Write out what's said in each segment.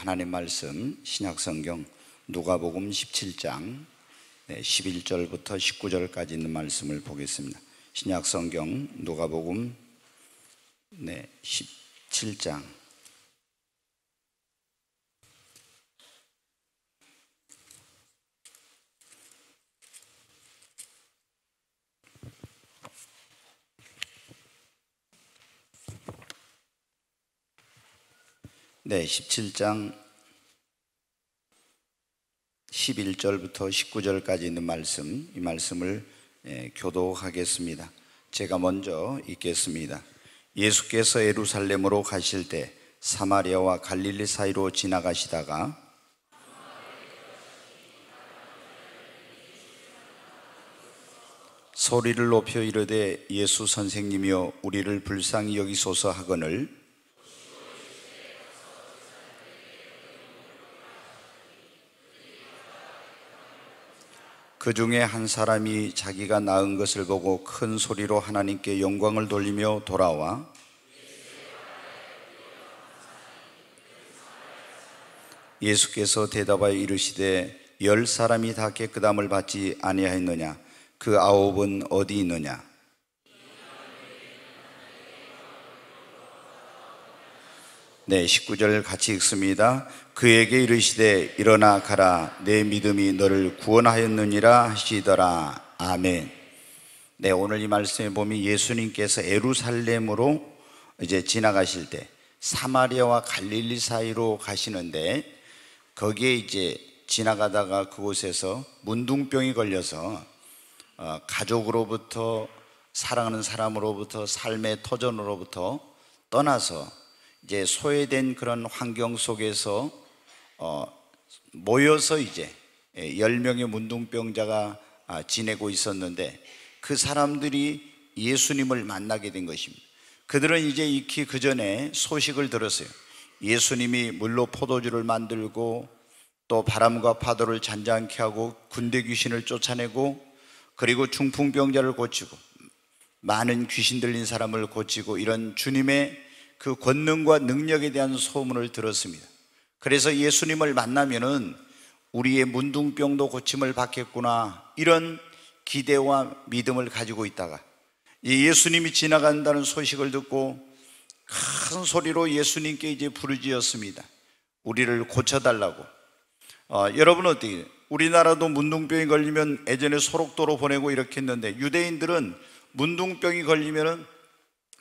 하나님 말씀 신약성경 누가복음 17장 11절부터 19절까지 있는 말씀을 보겠습니다. 신약성경 누가복음 17장 네, 17장 11절부터 19절까지 있는 말씀, 이 말씀을 교독하겠습니다. 제가 먼저 읽겠습니다. 예수께서 예루살렘으로 가실 때 사마리아와 갈릴리 사이로 지나가시다가 소리를 높여 이르되 예수 선생님이여 우리를 불쌍히 여기소서 하거늘 그 중에 한 사람이 자기가 낳은 것을 보고 큰 소리로 하나님께 영광을 돌리며 돌아와 예수께서 대답하여 이르시되 10사람이 다 깨끗함을 받지 아니하였느냐? 그 9은 어디 있느냐? 네, 19절 같이 읽습니다. 그에게 이르시되 일어나 가라, 내 믿음이 너를 구원하였느니라 하시더라. 아멘. 네, 오늘 이 말씀에 보면 예수님께서 예루살렘으로 이제 지나가실 때 사마리아와 갈릴리 사이로 가시는데 거기에 이제 지나가다가 그곳에서 문둥병이 걸려서 가족으로부터 사랑하는 사람으로부터 삶의 터전으로부터 떠나서 이제 소외된 그런 환경 속에서 모여서 이제 10명의 문둥병자가 지내고 있었는데 그 사람들이 예수님을 만나게 된 것입니다. 그들은 이제 익히 그 전에 소식을 들었어요. 예수님이 물로 포도주를 만들고 또 바람과 파도를 잔잔케 하고 군대 귀신을 쫓아내고 그리고 중풍병자를 고치고 많은 귀신 들린 사람을 고치고 이런 주님의 그 권능과 능력에 대한 소문을 들었습니다. 그래서 예수님을 만나면은 우리의 문둥병도 고침을 받겠구나 이런 기대와 믿음을 가지고 있다가 예수님이 지나간다는 소식을 듣고 큰 소리로 예수님께 이제 부르짖었습니다. 우리를 고쳐달라고. 여러분 어떻게 우리나라도 문둥병이 걸리면 예전에 소록도로 보내고 이렇게 했는데 유대인들은 문둥병이 걸리면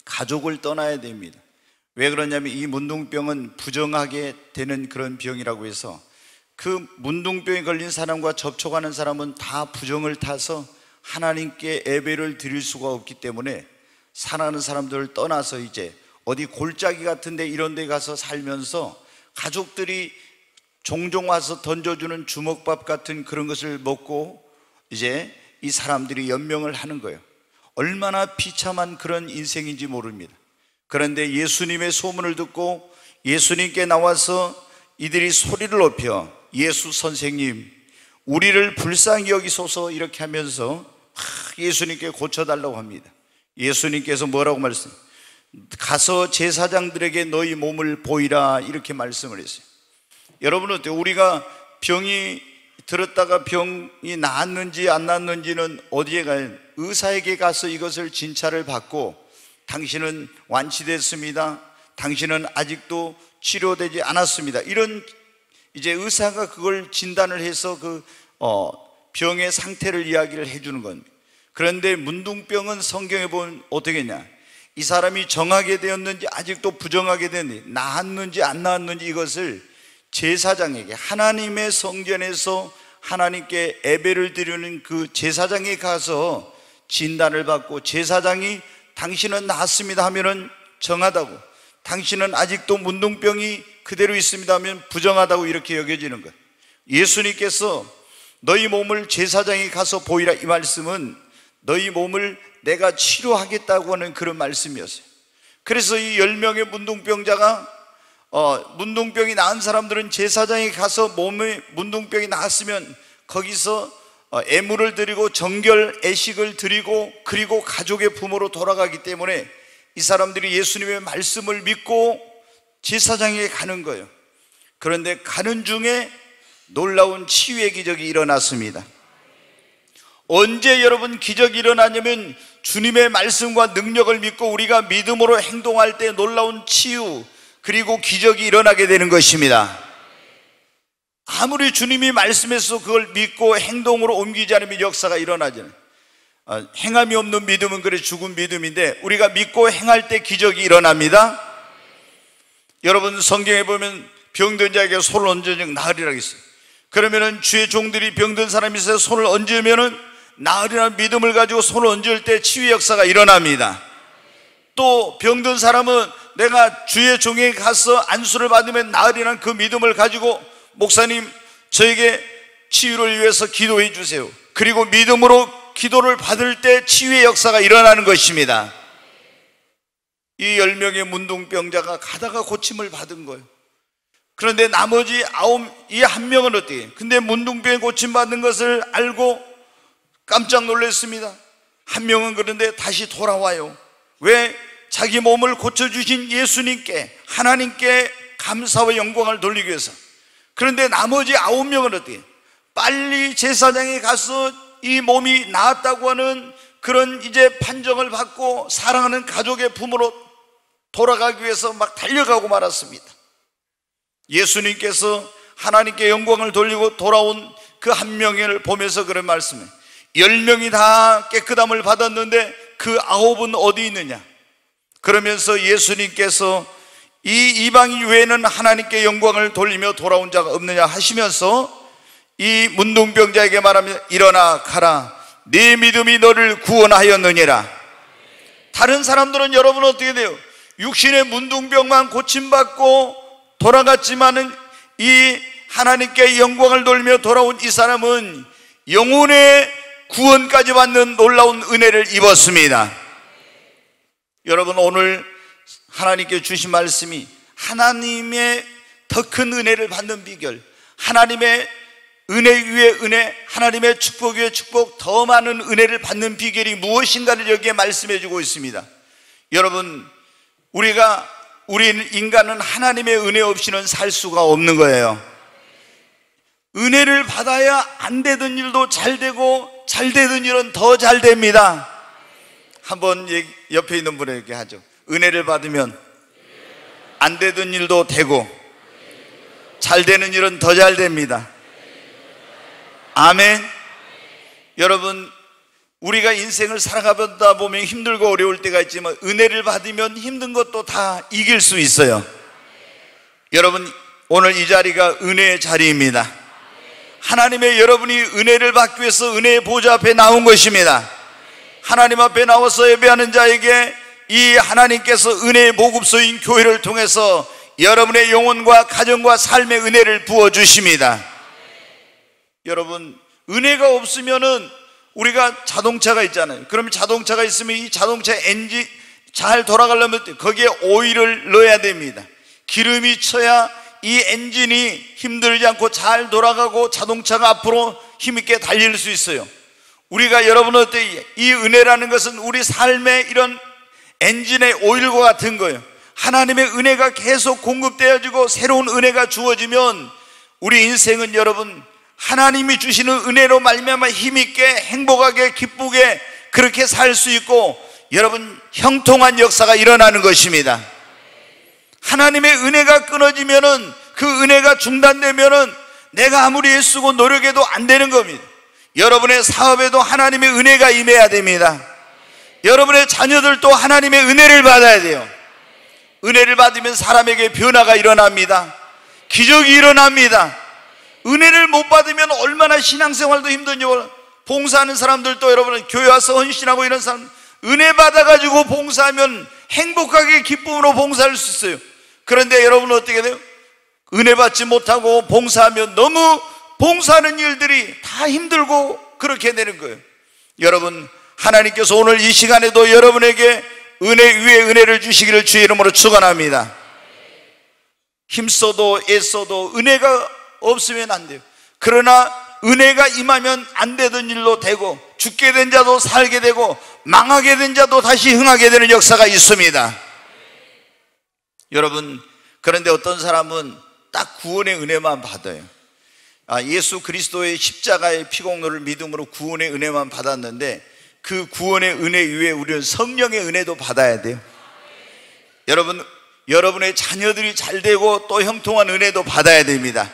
가족을 떠나야 됩니다. 왜 그러냐면 이 문둥병은 부정하게 되는 그런 병이라고 해서 그 문둥병이 걸린 사람과 접촉하는 사람은 다 부정을 타서 하나님께 예배를 드릴 수가 없기 때문에 사랑하는 사람들을 떠나서 이제 어디 골짜기 같은데 이런 데 가서 살면서 가족들이 종종 와서 던져주는 주먹밥 같은 그런 것을 먹고 이제 이 사람들이 연명을 하는 거예요. 얼마나 비참한 그런 인생인지 모릅니다. 그런데 예수님의 소문을 듣고 예수님께 나와서 이들이 소리를 높여 예수 선생님 우리를 불쌍히 여기소서 이렇게 하면서 예수님께 고쳐달라고 합니다. 예수님께서 뭐라고 말씀해요? 가서 제사장들에게 너희 몸을 보이라 이렇게 말씀을 했어요. 여러분 어때요? 우리가 병이 들었다가 병이 나았는지 안 나았는지는 어디에 가요? 의사에게 가서 이것을 진찰을 받고 당신은 완치됐습니다. 당신은 아직도 치료되지 않았습니다. 이런 이제 의사가 그걸 진단을 해서 그 병의 상태를 이야기를 해주는 겁니다. 그런데 문둥병은 성경에 보면 어떻게 했냐? 이 사람이 정하게 되었는지 아직도 부정하게 되었는지 나았는지 안 나았는지 이것을 제사장에게 하나님의 성전에서 하나님께 예배를 드리는 그 제사장에 가서 진단을 받고 제사장이 당신은 나았습니다 하면은 정하다고, 당신은 아직도 문둥병이 그대로 있습니다 하면 부정하다고 이렇게 여겨지는 거예요. 예수님께서 너희 몸을 제사장에 가서 보이라 이 말씀은 너희 몸을 내가 치료하겠다고 하는 그런 말씀이었어요. 그래서 이 10명의 문둥병자가 문둥병이 나은 사람들은 제사장에 가서 몸에 문둥병이 나았으면 거기서 애물을 드리고 정결 애식을 드리고 그리고 가족의 부모로 돌아가기 때문에 이 사람들이 예수님의 말씀을 믿고 제사장에게 가는 거예요. 그런데 가는 중에 놀라운 치유의 기적이 일어났습니다. 언제 여러분 기적이 일어나냐면 주님의 말씀과 능력을 믿고 우리가 믿음으로 행동할 때 놀라운 치유 그리고 기적이 일어나게 되는 것입니다. 아무리 주님이 말씀해서 그걸 믿고 행동으로 옮기지 않으면 역사가 일어나지 않아요. 행함이 없는 믿음은 그래 죽은 믿음인데 우리가 믿고 행할 때 기적이 일어납니다. 여러분 성경에 보면 병든 자에게 손을 얹으면 나으리라고 했어요. 그러면은 주의 종들이 병든 사람이 있어서 손을 얹으면은 나으리라는 믿음을 가지고 손을 얹을 때 치유의 역사가 일어납니다. 또 병든 사람은 내가 주의 종에게 가서 안수를 받으면 나으리라는 그 믿음을 가지고 목사님 저에게 치유를 위해서 기도해 주세요. 그리고 믿음으로 기도를 받을 때 치유의 역사가 일어나는 것입니다. 이 10명의 문둥병자가 가다가 고침을 받은 거예요. 그런데 나머지 이 한 명은 어떻게? 근데 문둥병에 고침받는 것을 알고 깜짝 놀랐습니다. 한 명은 그런데 다시 돌아와요. 왜? 자기 몸을 고쳐주신 예수님께 하나님께 감사와 영광을 돌리기 위해서. 그런데 나머지 9명은 어떻게? 빨리 제사장에 가서 이 몸이 나았다고 하는 그런 이제 판정을 받고 사랑하는 가족의 품으로 돌아가기 위해서 막 달려가고 말았습니다. 예수님께서 하나님께 영광을 돌리고 돌아온 그 한 명을 보면서 그런 말씀을 10명이 다 깨끗함을 받았는데 그 9은 어디 있느냐? 그러면서 예수님께서 이 이방인 외에는 하나님께 영광을 돌리며 돌아온 자가 없느냐 하시면서 이 문둥병자에게 말하며 일어나 가라 네 믿음이 너를 구원하였느니라. 다른 사람들은 여러분 어떻게 돼요? 육신의 문둥병만 고침받고 돌아갔지만은 이 하나님께 영광을 돌리며 돌아온 이 사람은 영혼의 구원까지 받는 놀라운 은혜를 입었습니다. 여러분 오늘 하나님께 주신 말씀이 하나님의 더 큰 은혜를 받는 비결, 하나님의 은혜 위에 은혜, 하나님의 축복 위에 축복, 더 많은 은혜를 받는 비결이 무엇인가를 여기에 말씀해 주고 있습니다. 여러분 우리 인간은 하나님의 은혜 없이는 살 수가 없는 거예요. 은혜를 받아야 안 되던 일도 잘 되고 잘 되던 일은 더 잘 됩니다. 한번 옆에 있는 분에게 하죠. 은혜를 받으면 안 되던 일도 되고 잘 되는 일은 더 잘 됩니다. 아멘. 여러분 우리가 인생을 살아가다 보면 힘들고 어려울 때가 있지만 은혜를 받으면 힘든 것도 다 이길 수 있어요. 여러분 오늘 이 자리가 은혜의 자리입니다. 하나님의 여러분이 은혜를 받기 위해서 은혜의 보좌 앞에 나온 것입니다. 하나님 앞에 나와서 예배하는 자에게 이 하나님께서 은혜의 보급소인 교회를 통해서 여러분의 영혼과 가정과 삶의 은혜를 부어주십니다. 여러분 은혜가 없으면은 우리가 자동차가 있잖아요. 그러면 자동차가 있으면 이 자동차 엔진 잘 돌아가려면 거기에 오일을 넣어야 됩니다. 기름이 쳐야 이 엔진이 힘들지 않고 잘 돌아가고 자동차가 앞으로 힘있게 달릴 수 있어요. 우리가 여러분 어때요? 이 은혜라는 것은 우리 삶의 이런 엔진의 오일과 같은 거예요. 하나님의 은혜가 계속 공급되어지고 새로운 은혜가 주어지면 우리 인생은 여러분 하나님이 주시는 은혜로 말미암아 힘있게 행복하게 기쁘게 그렇게 살 수 있고 여러분 형통한 역사가 일어나는 것입니다. 하나님의 은혜가 끊어지면은 그 은혜가 중단되면은 내가 아무리 애쓰고 노력해도 안 되는 겁니다. 여러분의 사업에도 하나님의 은혜가 임해야 됩니다. 여러분의 자녀들도 하나님의 은혜를 받아야 돼요. 은혜를 받으면 사람에게 변화가 일어납니다. 기적이 일어납니다. 은혜를 못 받으면 얼마나 신앙생활도 힘든지 몰라요. 봉사하는 사람들도 여러분은 교회 와서 헌신하고 이런 사람 은혜 받아가지고 봉사하면 행복하게 기쁨으로 봉사할 수 있어요. 그런데 여러분은 어떻게 돼요? 은혜 받지 못하고 봉사하면 너무 봉사하는 일들이 다 힘들고 그렇게 되는 거예요. 여러분 하나님께서 오늘 이 시간에도 여러분에게 은혜 위에 은혜를 주시기를 주의 이름으로 축원합니다. 힘써도 애써도 은혜가 없으면 안 돼요. 그러나 은혜가 임하면 안 되던 일로 되고 죽게 된 자도 살게 되고 망하게 된 자도 다시 흥하게 되는 역사가 있습니다. 여러분 그런데 어떤 사람은 딱 구원의 은혜만 받아요. 예수 그리스도의 십자가의 피공로를 믿음으로 구원의 은혜만 받았는데 그 구원의 은혜 이외에 우리는 성령의 은혜도 받아야 돼요. 여러분의 자녀들이 잘 되고 또 형통한 은혜도 받아야 됩니다.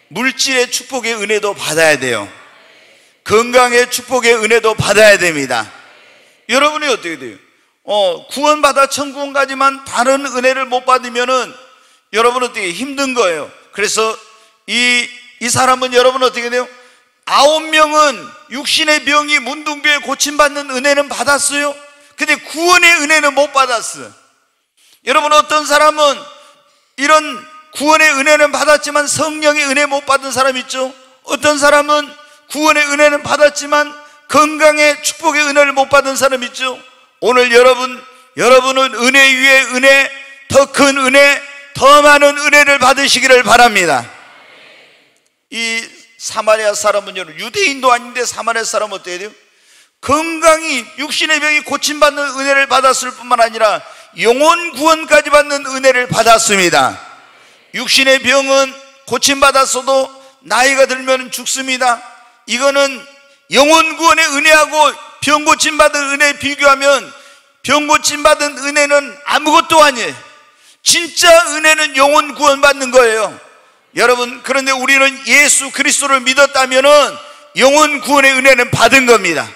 물질의 축복의 은혜도 받아야 돼요. 건강의 축복의 은혜도 받아야 됩니다. 여러분이 어떻게 돼요? 구원받아 천국 가지만 다른 은혜를 못 받으면은 여러분 어떻게 힘든 거예요. 그래서 이 사람은 여러분 어떻게 돼요? 9명은 육신의 병이 문둥병에 고침받는 은혜는 받았어요. 근데 구원의 은혜는 못 받았어요. 여러분 어떤 사람은 이런 구원의 은혜는 받았지만 성령의 은혜 못 받은 사람 있죠. 어떤 사람은 구원의 은혜는 받았지만 건강의 축복의 은혜를 못 받은 사람 있죠. 오늘 여러분은 은혜 위에 은혜, 더 큰 은혜, 더 많은 은혜를 받으시기를 바랍니다. 이 사마리아 사람은 유대인도 아닌데 사마리아 사람은 어때야 돼요? 건강이 육신의 병이 고침받는 은혜를 받았을 뿐만 아니라 영혼 구원까지 받는 은혜를 받았습니다. 육신의 병은 고침받았어도 나이가 들면 죽습니다. 이거는 영혼 구원의 은혜하고 병 고침받은 은혜에 비교하면 병 고침받은 은혜는 아무것도 아니에요. 진짜 은혜는 영혼 구원받는 거예요. 여러분, 그런데 우리는 예수 그리스도를 믿었다면은 영혼 구원의 은혜는 받은 겁니다.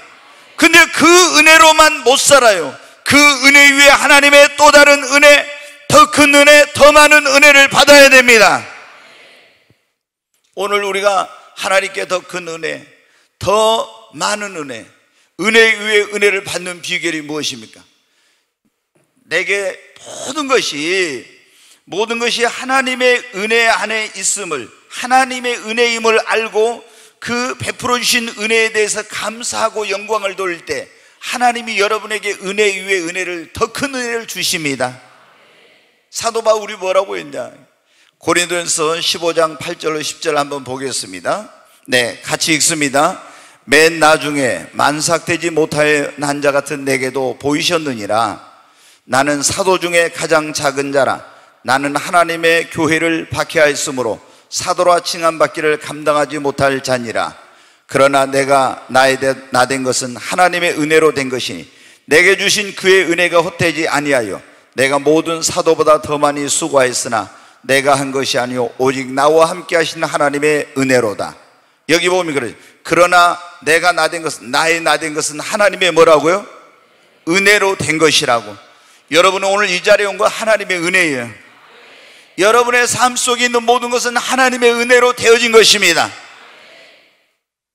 근데 그 은혜로만 못 살아요. 그 은혜 위에 하나님의 또 다른 은혜, 더 큰 은혜, 더 많은 은혜를 받아야 됩니다. 오늘 우리가 하나님께 더 큰 은혜, 더 많은 은혜, 은혜 위에 은혜를 받는 비결이 무엇입니까? 내게 모든 것이 하나님의 은혜 안에 있음을, 하나님의 은혜임을 알고 그 베풀어 주신 은혜에 대해서 감사하고 영광을 돌릴 때 하나님이 여러분에게 은혜 위에 은혜를, 더 큰 은혜를 주십니다. 사도 바울이 뭐라고 했냐? 고린도전서 15장 8절로 10절 한번 보겠습니다. 네, 같이 읽습니다. 맨 나중에 만삭되지 못한 자 같은 내게도 보이셨느니라. 나는 사도 중에 가장 작은 자라. 나는 하나님의 교회를 박해하였으므로 사도라 칭함받기를 감당하지 못할 자니라. 그러나 내가 나된 것은 하나님의 은혜로 된 것이니 내게 주신 그의 은혜가 헛되지 아니하여 내가 모든 사도보다 더 많이 수고하였으나 내가 한 것이 아니요 오직 나와 함께 하신 하나님의 은혜로다. 여기 보면 그러죠. 그러나 내가 나된 것은 하나님의 뭐라고요? 은혜로 된 것이라고. 여러분은 오늘 이 자리에 온 거 하나님의 은혜예요. 여러분의 삶 속에 있는 모든 것은 하나님의 은혜로 되어진 것입니다.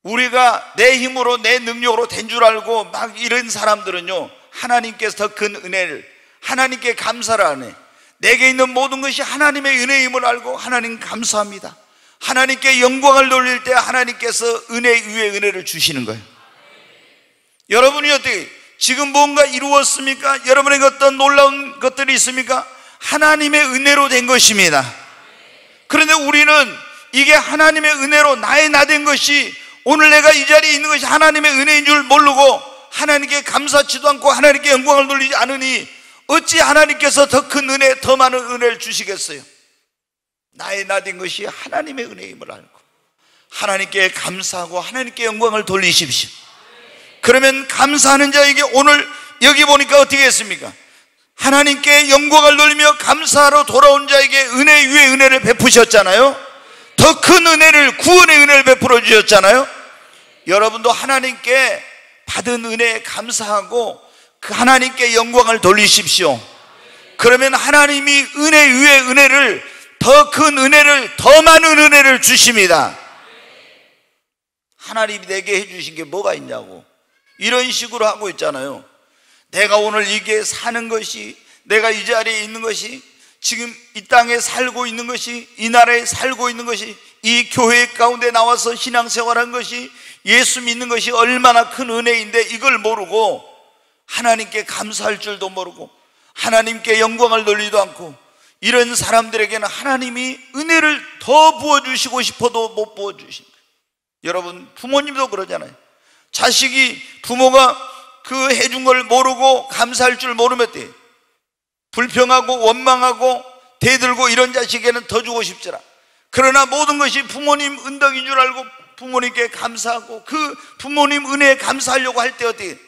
우리가 내 힘으로 내 능력으로 된 줄 알고 막 이런 사람들은요, 하나님께서 더 큰 은혜를, 하나님께 감사를 안 해. 내게 있는 모든 것이 하나님의 은혜임을 알고 하나님 감사합니다. 하나님께 영광을 돌릴 때 하나님께서 은혜 위에 은혜를 주시는 거예요. 여러분이 어떻게 지금 뭔가 이루었습니까? 여러분에게 어떤 놀라운 것들이 있습니까? 하나님의 은혜로 된 것입니다. 그런데 우리는 이게 하나님의 은혜로 나된 것이, 오늘 내가 이 자리에 있는 것이 하나님의 은혜인 줄 모르고 하나님께 감사치도 않고 하나님께 영광을 돌리지 않으니 어찌 하나님께서 더 큰 은혜, 더 많은 은혜를 주시겠어요? 나된 것이 하나님의 은혜임을 알고 하나님께 감사하고 하나님께 영광을 돌리십시오. 그러면 감사하는 자에게 오늘 여기 보니까 어떻게 했습니까? 하나님께 영광을 돌리며 감사하러 돌아온 자에게 은혜 위에 은혜를 베푸셨잖아요. 더 큰 은혜를, 구원의 은혜를 베풀어 주셨잖아요. 여러분도 하나님께 받은 은혜에 감사하고 그 하나님께 영광을 돌리십시오. 그러면 하나님이 은혜 위에 은혜를, 더 큰 은혜를, 더 많은 은혜를 주십니다. 하나님이 내게 해주신 게 뭐가 있냐고 이런 식으로 하고 있잖아요. 내가 오늘 이게 사는 것이, 내가 이 자리에 있는 것이, 지금 이 땅에 살고 있는 것이, 이 나라에 살고 있는 것이, 이 교회 가운데 나와서 신앙생활한 것이, 예수 믿는 것이 얼마나 큰 은혜인데 이걸 모르고 하나님께 감사할 줄도 모르고 하나님께 영광을 돌리지도 않고, 이런 사람들에게는 하나님이 은혜를 더 부어주시고 싶어도 못 부어주신 거예요. 여러분, 부모님도 그러잖아요. 자식이, 부모가 그 해준 걸 모르고 감사할 줄 모르면 돼. 불평하고 원망하고 대들고 이런 자식에게는 더 주고 싶지라. 그러나 모든 것이 부모님 은덕인 줄 알고 부모님께 감사하고 그 부모님 은혜에 감사하려고 할 때 어떻게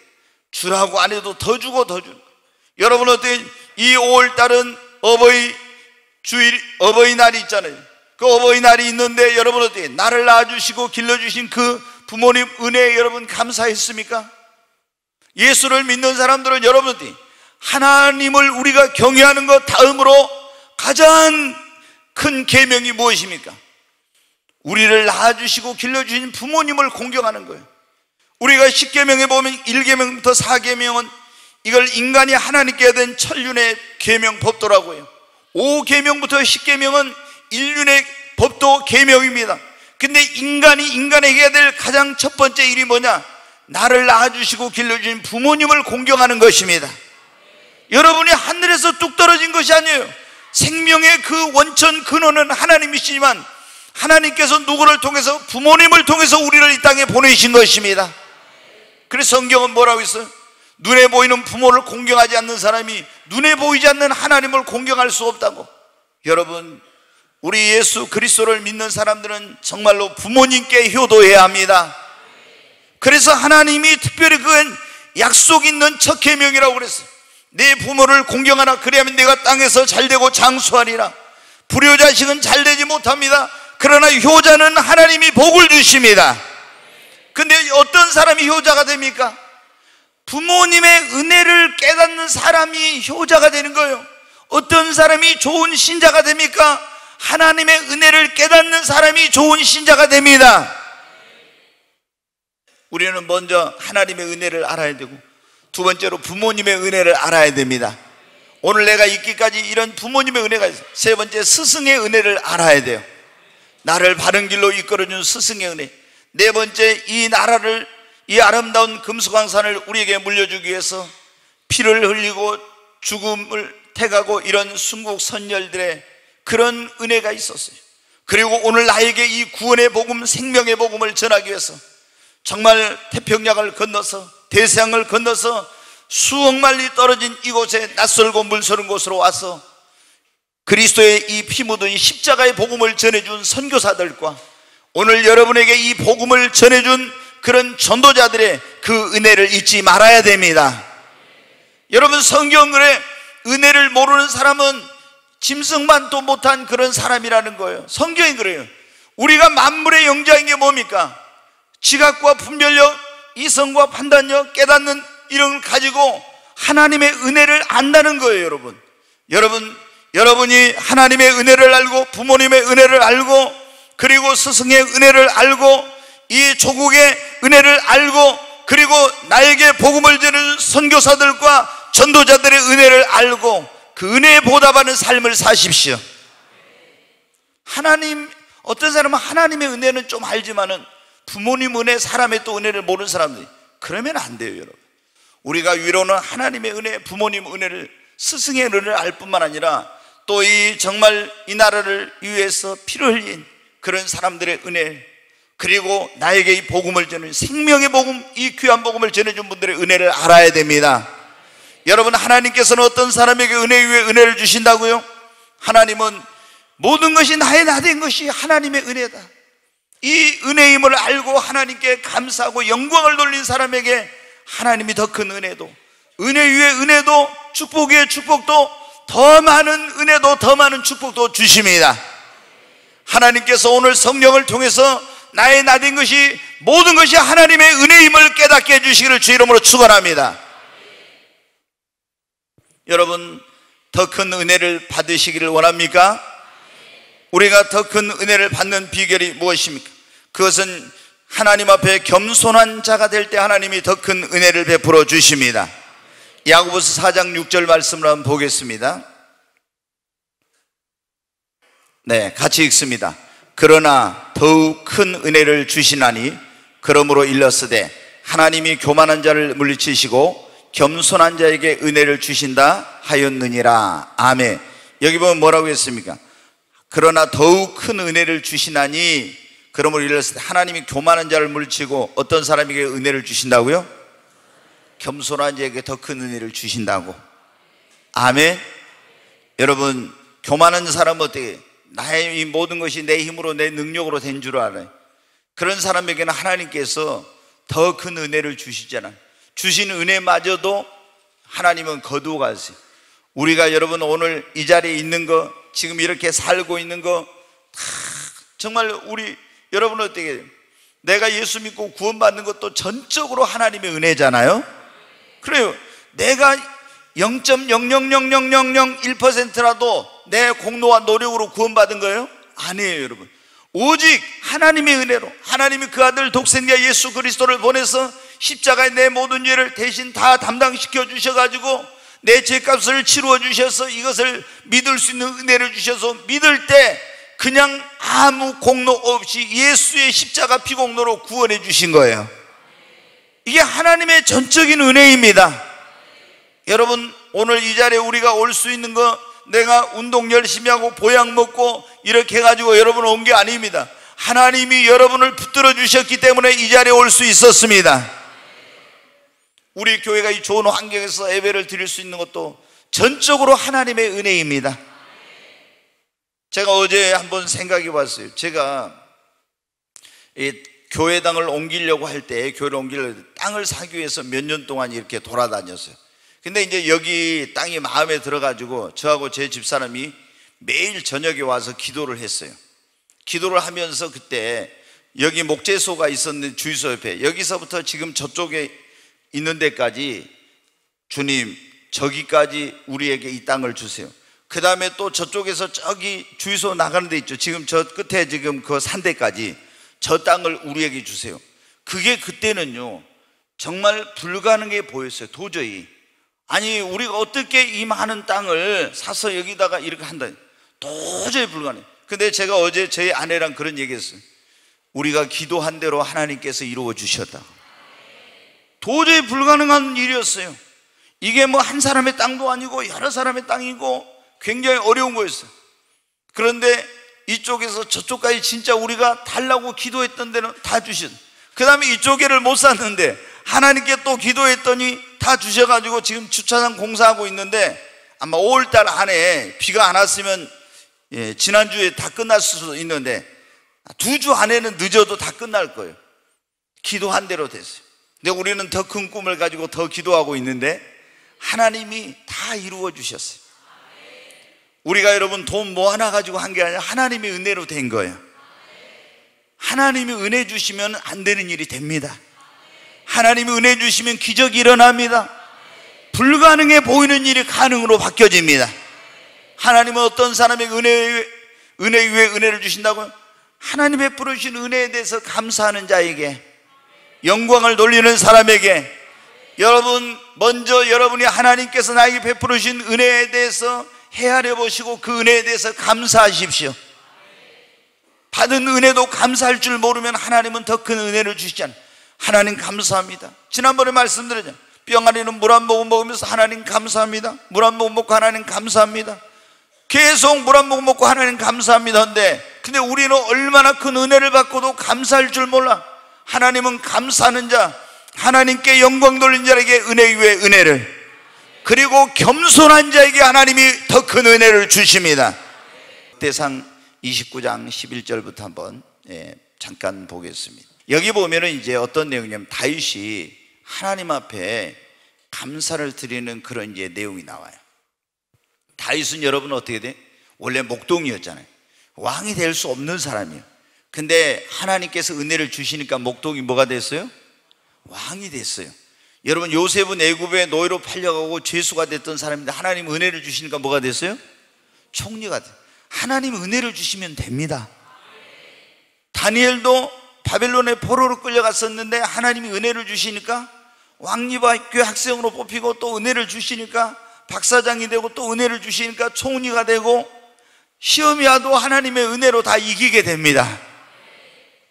주라고 안 해도 더 주고 더 주는 거예요. 여러분 어떻게 이 5월달은 어버이날이 있잖아요. 그 어버이날이 있는데 여러분 어떻게 나를 낳아주시고 길러주신 그 부모님 은혜에 여러분 감사했습니까? 예수를 믿는 사람들은 여러분 어떻게 하나님을 우리가 경외하는 것 다음으로 가장 큰 계명이 무엇입니까? 우리를 낳아주시고 길러주신 부모님을 공경하는 거예요. 우리가 10계명에 보면 1계명부터 4계명은 이걸 인간이 하나님께 된 천륜의 계명 법도라고 해요. 5계명부터 10계명은 인륜의 법도 계명입니다. 근데 인간이 인간에게 해야 될 가장 첫 번째 일이 뭐냐? 나를 낳아주시고 길러주신 부모님을 공경하는 것입니다. 여러분이 하늘에서 뚝 떨어진 것이 아니에요. 생명의 그 원천 근원은 하나님이시지만 하나님께서 누구를 통해서 부모님을 통해서 우리를 이 땅에 보내신 것입니다. 그래서 성경은 뭐라고 있어요? 눈에 보이는 부모를 공경하지 않는 사람이 눈에 보이지 않는 하나님을 공경할 수 없다고. 여러분 우리 예수 그리스도를 믿는 사람들은 정말로 부모님께 효도해야 합니다. 그래서 하나님이 특별히 그 약속 있는 첫 계명이라고 그랬어요. 내 부모를 공경하라. 그래야만 내가 땅에서 잘되고 장수하리라. 불효자식은 잘되지 못합니다. 그러나 효자는 하나님이 복을 주십니다. 근데 어떤 사람이 효자가 됩니까? 부모님의 은혜를 깨닫는 사람이 효자가 되는 거예요. 어떤 사람이 좋은 신자가 됩니까? 하나님의 은혜를 깨닫는 사람이 좋은 신자가 됩니다. 우리는 먼저 하나님의 은혜를 알아야 되고 두 번째로 부모님의 은혜를 알아야 됩니다. 오늘 내가 있기까지 이런 부모님의 은혜가 있어요. 세 번째 스승의 은혜를 알아야 돼요. 나를 바른 길로 이끌어준 스승의 은혜. 네 번째 이 나라를 이 아름다운 금수강산을 우리에게 물려주기 위해서 피를 흘리고 죽음을 택하고 이런 순국 선열들의 그런 은혜가 있었어요. 그리고 오늘 나에게 이 구원의 복음 생명의 복음을 전하기 위해서 정말 태평양을 건너서 대서양을 건너서 수억 마일이 떨어진 이곳에 낯설고 물서른 곳으로 와서 그리스도의 이 피 묻은 십자가의 복음을 전해준 선교사들과 오늘 여러분에게 이 복음을 전해준 그런 전도자들의 그 은혜를 잊지 말아야 됩니다. 여러분 성경에 은혜를 모르는 사람은 짐승만도 못한 그런 사람이라는 거예요. 성경이 그래요. 우리가 만물의 영장인 게 뭡니까? 지각과 분별력, 이성과 판단력, 깨닫는 이런 걸 가지고 하나님의 은혜를 안다는 거예요. 여러분이 하나님의 은혜를 알고 부모님의 은혜를 알고 그리고 스승의 은혜를 알고 이 조국의 은혜를 알고 그리고 나에게 복음을 전하는 선교사들과 전도자들의 은혜를 알고 그 은혜에 보답하는 삶을 사십시오. 어떤 사람은 하나님의 은혜는 좀 알지만은 부모님 은혜, 사람의 또 은혜를 모르는 사람들이 그러면 안 돼요. 여러분 우리가 위로는 하나님의 은혜, 부모님 은혜를, 스승의 은혜를 알 뿐만 아니라 또 이 정말 이 나라를 위해서 피를 흘린 그런 사람들의 은혜, 그리고 나에게 이 복음을 전하는 생명의 복음, 이 귀한 복음을 전해준 분들의 은혜를 알아야 됩니다. 여러분 하나님께서는 어떤 사람에게 은혜 위에 은혜를 주신다고요? 하나님은 모든 것이 나의 나된 것이 하나님의 은혜다. 이 은혜임을 알고 하나님께 감사하고 영광을 돌린 사람에게 하나님이 더 큰 은혜도, 은혜 위에 은혜도, 축복 위에 축복도, 더 많은 은혜도 더 많은 축복도 주십니다. 하나님께서 오늘 성령을 통해서 나의 나된 것이 모든 것이 하나님의 은혜임을 깨닫게 해주시기를 주 이름으로 축원합니다. 여러분 더 큰 은혜를 받으시기를 원합니까? 우리가 더 큰 은혜를 받는 비결이 무엇입니까? 그것은 하나님 앞에 겸손한 자가 될 때 하나님이 더 큰 은혜를 베풀어 주십니다. 야고보서 4장 6절 말씀을 한번 보겠습니다. 네, 같이 읽습니다. 그러나 더욱 큰 은혜를 주시나니 그러므로 일렀으되 하나님이 교만한 자를 물리치시고 겸손한 자에게 은혜를 주신다 하였느니라. 아멘. 여기 보면 뭐라고 했습니까? 그러나 더욱 큰 은혜를 주시나니 그러므로 일렀을 때 하나님이 교만한 자를 물리치고 어떤 사람에게 은혜를 주신다고요? 겸손한 자에게 더 큰 은혜를 주신다고. 아멘. 여러분 교만한 사람은 어떻게 나의 이 모든 것이 내 힘으로 내 능력으로 된 줄 알아요. 그런 사람에게는 하나님께서 더 큰 은혜를 주시잖아요. 주신 은혜마저도 하나님은 거두어 가세요. 우리가 여러분 오늘 이 자리에 있는 거, 지금 이렇게 살고 있는 거 다 정말 우리 여러분은 어떻게 해요? 내가 예수 믿고 구원받는 것도 전적으로 하나님의 은혜잖아요. 그래요. 내가 0.0000001%라도 내 공로와 노력으로 구원받은 거예요? 아니에요, 여러분. 오직 하나님의 은혜로, 하나님이 그 아들 독생자 예수 그리스도를 보내서 십자가에 내 모든 죄를 대신 다 담당시켜 주셔가지고 내 죄값을 치루어 주셔서 이것을 믿을 수 있는 은혜를 주셔서 믿을 때 그냥 아무 공로 없이 예수의 십자가 피공로로 구원해 주신 거예요. 이게 하나님의 전적인 은혜입니다. 여러분, 오늘 이 자리에 우리가 올 수 있는 거, 내가 운동 열심히 하고 보약 먹고 이렇게 해가지고 여러분 온 게 아닙니다. 하나님이 여러분을 붙들어 주셨기 때문에 이 자리에 올 수 있었습니다. 우리 교회가 이 좋은 환경에서 예배를 드릴 수 있는 것도 전적으로 하나님의 은혜입니다. 제가 어제 한번 생각해 봤어요. 제가 이 교회당을 옮기려고 할 때, 교회를 옮기려고 할 때 땅을 사기 위해서 몇 년 동안 이렇게 돌아다녔어요. 근데 이제 여기 땅이 마음에 들어가지고 저하고 제 집사람이 매일 저녁에 와서 기도를 했어요. 기도를 하면서 그때 여기 목재소가 있었는데 주유소 옆에, 여기서부터 지금 저쪽에 있는 데까지 주님 저기까지 우리에게 이 땅을 주세요. 그 다음에 또 저쪽에서 저기 주유소 나가는 데 있죠. 지금 저 끝에 지금 그 산대까지 저 땅을 우리에게 주세요. 그게 그때는요 정말 불가능해 보였어요. 도저히. 아니 우리가 어떻게 이 많은 땅을 사서 여기다가 이렇게 한다, 도저히 불가능해. 근데 제가 어제 저희 아내랑 그런 얘기했어요. 우리가 기도한 대로 하나님께서 이루어 주셨다. 도저히 불가능한 일이었어요. 이게 뭐 한 사람의 땅도 아니고 여러 사람의 땅이고 굉장히 어려운 거였어요. 그런데 이쪽에서 저쪽까지 진짜 우리가 달라고 기도했던 데는 다 주셨어요. 그 다음에 이쪽에를 못 샀는데 하나님께 또 기도했더니 다 주셔가지고 지금 주차장 공사하고 있는데 아마 5월달 안에 비가 안 왔으면 지난주에 다 끝날 수도 있는데 2주 안에는 늦어도 다 끝날 거예요. 기도한 대로 됐어요. 근데 우리는 더 큰 꿈을 가지고 더 기도하고 있는데 하나님이 다 이루어 주셨어요. 우리가 여러분 돈 뭐 하나 가지고 한 게 아니라 하나님의 은혜로 된 거예요. 하나님이 은혜 주시면 안 되는 일이 됩니다. 하나님이 은혜 주시면 기적이 일어납니다. 불가능해 보이는 일이 가능으로 바뀌어집니다. 하나님은 어떤 사람에게 은혜 위에 은혜를 주신다고요? 하나님 베풀어 주신 은혜에 대해서 감사하는 자에게, 영광을 돌리는 사람에게, 여러분 먼저 여러분이 하나님께서 나에게 베풀어 주신 은혜에 대해서 헤아려 보시고 그 은혜에 대해서 감사하십시오. 받은 은혜도 감사할 줄 모르면 하나님은 더 큰 은혜를 주시잖아요. 하나님 감사합니다. 지난번에 말씀드렸잖아요. 병아리는 물 한 모금 먹으면서 하나님 감사합니다. 물 한 모금 먹고 하나님 감사합니다. 계속 물 한 모금 먹고 하나님 감사합니다. 근데 우리는 얼마나 큰 은혜를 받고도 감사할 줄 몰라. 하나님은 감사하는 자, 하나님께 영광 돌린 자에게 은혜 위에 은혜를, 그리고 겸손한 자에게 하나님이 더 큰 은혜를 주십니다. 대상 29장 11절부터 한번 잠깐 보겠습니다. 여기 보면은 이제 어떤 내용이냐면 다윗이 하나님 앞에 감사를 드리는 그런 이제 내용이 나와요. 다윗은 여러분 어떻게 돼? 원래 목동이었잖아요. 왕이 될 수 없는 사람이에요. 근데 하나님께서 은혜를 주시니까 목동이 뭐가 됐어요? 왕이 됐어요. 여러분 요셉은 애굽에 노예로 팔려가고 죄수가 됐던 사람인데 하나님 은혜를 주시니까 뭐가 됐어요? 총리가 돼요. 하나님 은혜를 주시면 됩니다. 다니엘도 바벨론의 포로로 끌려갔었는데 하나님이 은혜를 주시니까 왕립학교 학생으로 뽑히고 또 은혜를 주시니까 박사장이 되고 또 은혜를 주시니까 총리가 되고 시험이 와도 하나님의 은혜로 다 이기게 됩니다.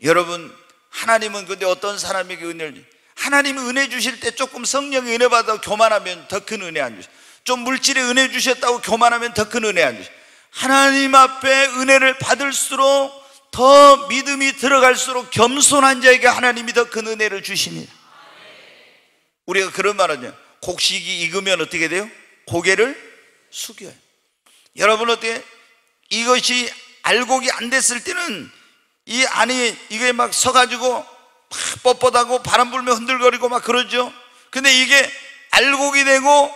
여러분 하나님은 근데 어떤 사람에게 은혜를, 하나님이 은혜 주실 때 조금 성령의 은혜 받아 교만하면 더 큰 은혜 안 주셔. 좀 물질의 은혜 주셨다고 교만하면 더 큰 은혜 안 주셔. 하나님 앞에 은혜를 받을수록 더 믿음이 들어갈수록 겸손한 자에게 하나님이 더 큰 은혜를 주십니다. 우리가 그런 말 하죠. 곡식이 익으면 어떻게 돼요? 고개를 숙여요. 여러분 어떻게 이것이 알곡이 안 됐을 때는 이 안이 이게 막 서가지고 막 뻣뻣하고 바람 불면 흔들거리고 막 그러죠. 근데 이게 알곡이 되고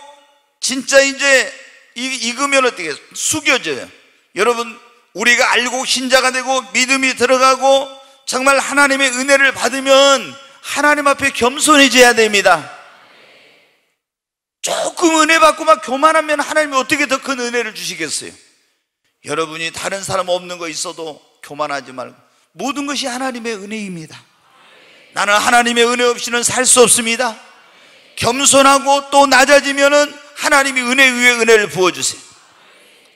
진짜 이제 익으면 어떻게 숙여져요. 여러분, 우리가 알곡 신자가 되고 믿음이 들어가고 정말 하나님의 은혜를 받으면 하나님 앞에 겸손해져야 됩니다. 조금 은혜 받고 막 교만하면 하나님이 어떻게 더 큰 은혜를 주시겠어요? 여러분이 다른 사람 없는 거 있어도 교만하지 말고 모든 것이 하나님의 은혜입니다. 나는 하나님의 은혜 없이는 살 수 없습니다. 겸손하고 또 낮아지면은 하나님이 은혜 위에 은혜를 부어주세요.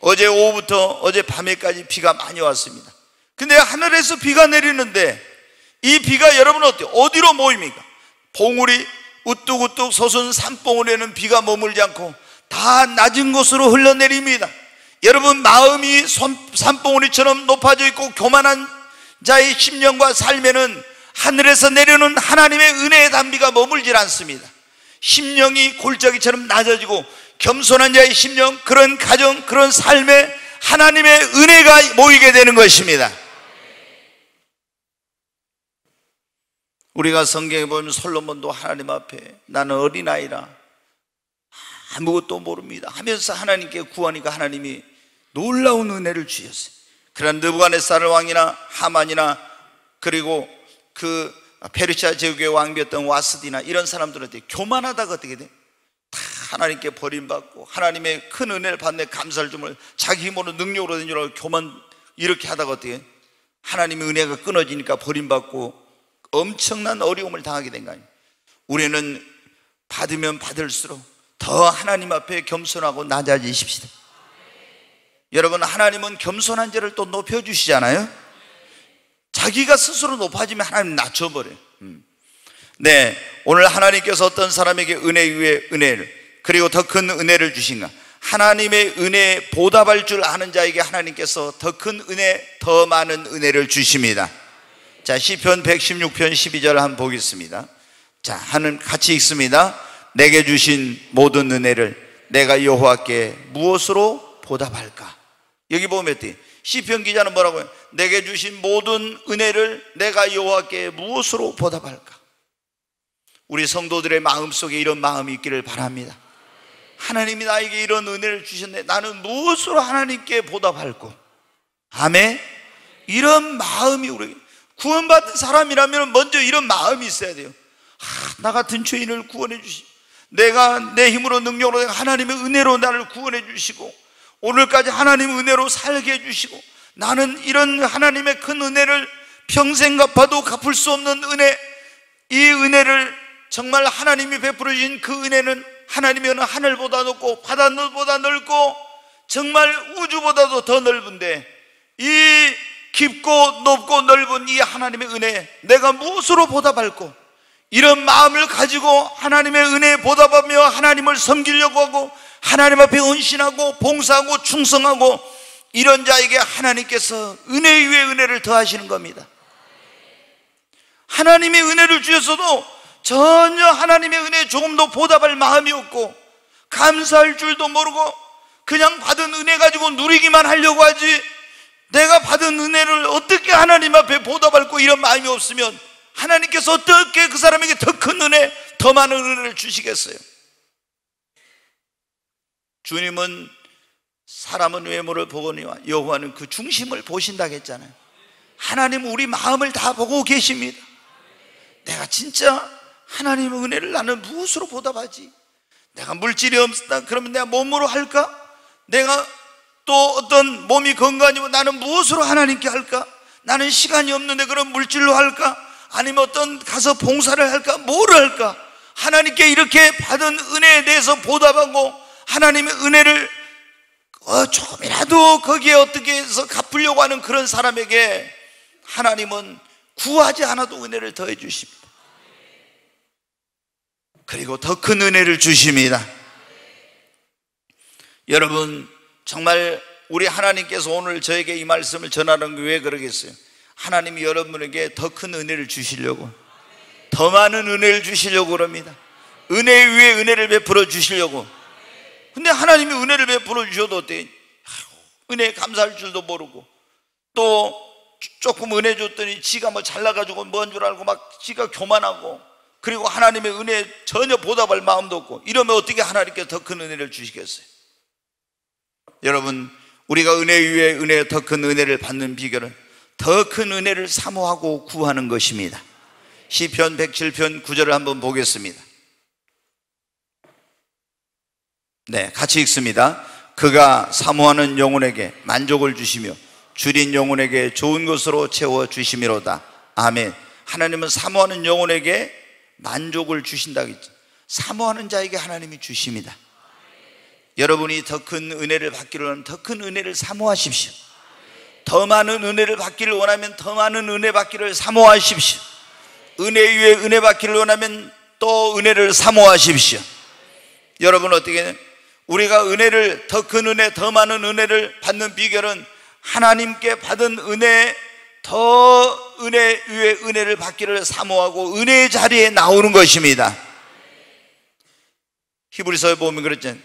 어제 오후부터 어제 밤에까지 비가 많이 왔습니다. 근데 하늘에서 비가 내리는데 이 비가 여러분 어디로 모입니까? 봉우리 우뚝우뚝 솟은 산봉우리에는 비가 머물지 않고 다 낮은 곳으로 흘러내립니다. 여러분, 마음이 산봉우리처럼 높아져 있고 교만한 자의 심령과 삶에는 하늘에서 내려오는 하나님의 은혜의 단비가 머물질 않습니다. 심령이 골짜기처럼 낮아지고 겸손한 자의 심령, 그런 가정, 그런 삶에 하나님의 은혜가 모이게 되는 것입니다. 우리가 성경에 보면 솔로몬도 하나님 앞에 나는 어린아이라 아무것도 모릅니다 하면서 하나님께 구하니까 하나님이 놀라운 은혜를 주셨어요. 그런 느부갓네살 왕이나 하만이나 그리고 그 페르시아 제국의 왕비였던 와스디나 이런 사람들한테 교만하다가 어떻게 돼? 다 하나님께 버림받고 하나님의 큰 은혜를 받네 감사를 주면 자기 힘으로 능력으로 된 줄 알고 교만 이렇게 하다가 어떻게 하나님의 은혜가 끊어지니까 버림받고 엄청난 어려움을 당하게 된 거 아니에요. 우리는 받으면 받을수록 더 하나님 앞에 겸손하고 낮아지십시다. 여러분, 하나님은 겸손한 자를 또 높여주시잖아요. 자기가 스스로 높아지면 하나님 낮춰버려요. 네, 오늘 하나님께서 어떤 사람에게 은혜 위에 은혜를 그리고 더 큰 은혜를 주신가? 하나님의 은혜에 보답할 줄 아는 자에게 하나님께서 더 큰 은혜, 더 많은 은혜를 주십니다. 자, 시편 116편 12절 한번 보겠습니다. 자, 같이 읽습니다. 내게 주신 모든 은혜를 내가 여호와께 무엇으로 보답할까? 여기 보면 시편 기자는 뭐라고 해요? 내게 주신 모든 은혜를 내가 여호와께 무엇으로 보답할까? 우리 성도들의 마음속에 이런 마음이 있기를 바랍니다. 하나님이 나에게 이런 은혜를 주셨네, 나는 무엇으로 하나님께 보답할까? 아멘. 이런 마음이 우리 구원받은 사람이라면 먼저 이런 마음이 있어야 돼요. 나 같은 죄인을 구원해 주시고 내가 내 힘으로 능력으로 하나님의 은혜로 나를 구원해 주시고 오늘까지 하나님의 은혜로 살게 해주시고 나는 이런 하나님의 큰 은혜를 평생 갚아도 갚을 수 없는 은혜, 이 은혜를 정말 하나님이 베풀어 주신 그 은혜는 하나님의 은혜는 하늘보다 높고 바다보다 넓고 정말 우주보다도 더 넓은데 이 깊고 높고 넓은 이 하나님의 은혜 내가 무엇으로 보답할꼬? 이런 마음을 가지고 하나님의 은혜에 보답하며 하나님을 섬기려고 하고 하나님 앞에 헌신하고 봉사하고 충성하고 이런 자에게 하나님께서 은혜 위에 은혜를 더하시는 겁니다. 하나님의 은혜를 주셔서도 전혀 하나님의 은혜에 조금 더 보답할 마음이 없고 감사할 줄도 모르고 그냥 받은 은혜 가지고 누리기만 하려고 하지, 내가 받은 은혜를 어떻게 하나님 앞에 보답할고 이런 마음이 없으면 하나님께서 어떻게 그 사람에게 더 큰 은혜, 더 많은 은혜를 주시겠어요? 주님은 사람은 외모를 보거니와 여호와는 그 중심을 보신다고 했잖아요. 하나님은 우리 마음을 다 보고 계십니다. 내가 진짜 하나님의 은혜를 나는 무엇으로 보답하지? 내가 물질이 없다 그러면 내가 몸으로 할까? 내가 또 어떤 몸이 건강하지만 나는 무엇으로 하나님께 할까? 나는 시간이 없는데 그럼 물질로 할까? 아니면 어떤 가서 봉사를 할까? 뭐를 할까? 하나님께 이렇게 받은 은혜에 대해서 보답하고 하나님의 은혜를 조금이라도 거기에 어떻게 해서 갚으려고 하는 그런 사람에게 하나님은 구하지 않아도 은혜를 더해 주십니다. 그리고 더 큰 은혜를 주십니다. 여러분, 정말 우리 하나님께서 오늘 저에게 이 말씀을 전하는 게 왜 그러겠어요? 하나님이 여러분에게 더 큰 은혜를 주시려고, 더 많은 은혜를 주시려고 그럽니다. 은혜 위에 은혜를 베풀어 주시려고. 근데 하나님이 은혜를 베풀어 주셔도 어때? 은혜에 감사할 줄도 모르고 또 조금 은혜 줬더니 지가 뭐 잘나가지고 뭔 줄 알고 막 지가 교만하고, 그리고 하나님의 은혜에 전혀 보답할 마음도 없고, 이러면 어떻게 하나님께 더 큰 은혜를 주시겠어요? 여러분, 우리가 은혜 위에 은혜, 더 큰 은혜를 받는 비결은 더 큰 은혜를 사모하고 구하는 것입니다. 시편 107편 9절을 한번 보겠습니다. 네, 같이 읽습니다. 그가 사모하는 영혼에게 만족을 주시며 줄인 영혼에게 좋은 것으로 채워주시미로다. 아멘. 하나님은 사모하는 영혼에게 만족을 주신다고 했죠. 사모하는 자에게 하나님이 주십니다. 여러분이 더 큰 은혜를 받기를 원하면 더 큰 은혜를 사모하십시오. 더 많은 은혜를 받기를 원하면 더 많은 은혜 받기를 사모하십시오. 은혜 위에 은혜 받기를 원하면 또 은혜를 사모하십시오. 여러분, 어떻게 우리가 은혜를, 더 큰 은혜, 더 많은 은혜를 받는 비결은 하나님께 받은 은혜, 더 은혜 위에 은혜를 받기를 사모하고 은혜의 자리에 나오는 것입니다. 히브리서에 보면 그랬잖아요.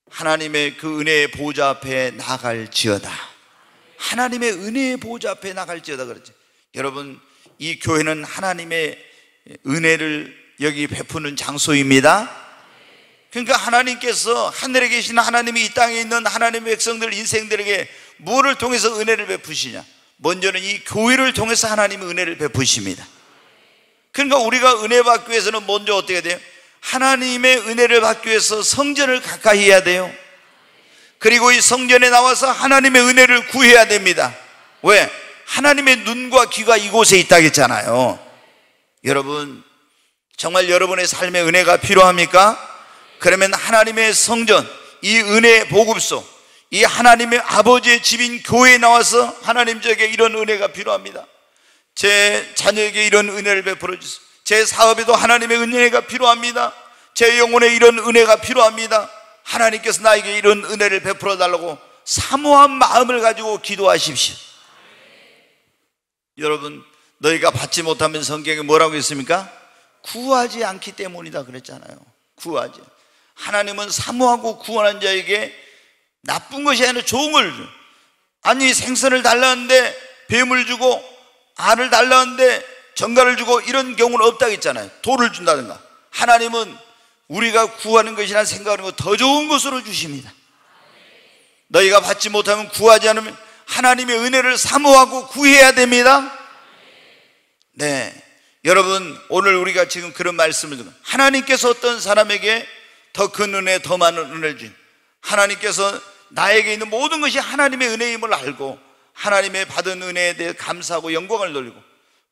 하나님의 그 은혜의 보좌 앞에 나갈지어다. 하나님의 은혜의 보좌 앞에 나갈지어다 그랬죠. 여러분, 이 교회는 하나님의 은혜를 여기 베푸는 장소입니다. 그러니까 하나님께서, 하늘에 계신 하나님이 이 땅에 있는 하나님의 백성들 인생들에게 무엇을 통해서 은혜를 베푸시냐? 먼저는 이 교회를 통해서 하나님의 은혜를 베푸십니다. 그러니까 우리가 은혜 받기 위해서는 먼저 어떻게 돼요? 하나님의 은혜를 받기 위해서 성전을 가까이 해야 돼요. 그리고 이 성전에 나와서 하나님의 은혜를 구해야 됩니다. 왜? 하나님의 눈과 귀가 이곳에 있다고 했잖아요. 여러분, 정말 여러분의 삶에 은혜가 필요합니까? 그러면 하나님의 성전, 이 은혜의 보급소, 이 하나님의 아버지의 집인 교회에 나와서 하나님, 저에게 이런 은혜가 필요합니다. 제 자녀에게 이런 은혜를 베풀어 주세요. 제 사업에도 하나님의 은혜가 필요합니다. 제 영혼에 이런 은혜가 필요합니다. 하나님께서 나에게 이런 은혜를 베풀어 달라고 사모한 마음을 가지고 기도하십시오. 여러분, 너희가 받지 못하면 성경에 뭐라고 했습니까? 구하지 않기 때문이다 그랬잖아요. 구하지. 하나님은 사모하고 구하는 자에게 나쁜 것이 아니라 좋은 걸 줘. 아니, 생선을 달라는데 뱀을 주고, 알을 달라는데 정갈을 주고, 이런 경우는 없다고 했잖아요. 돌을 준다든가. 하나님은 우리가 구하는 것이나 생각하는 것 더 좋은 것으로 주십니다. 너희가 받지 못하면, 구하지 않으면 하나님의 은혜를 사모하고 구해야 됩니다. 네, 여러분, 오늘 우리가 지금 그런 말씀을 듣고, 하나님께서 어떤 사람에게 더 큰 은혜, 더 많은 은혜를 주신, 하나님께서 나에게 있는 모든 것이 하나님의 은혜임을 알고 하나님의 받은 은혜에 대해 감사하고 영광을 돌리고,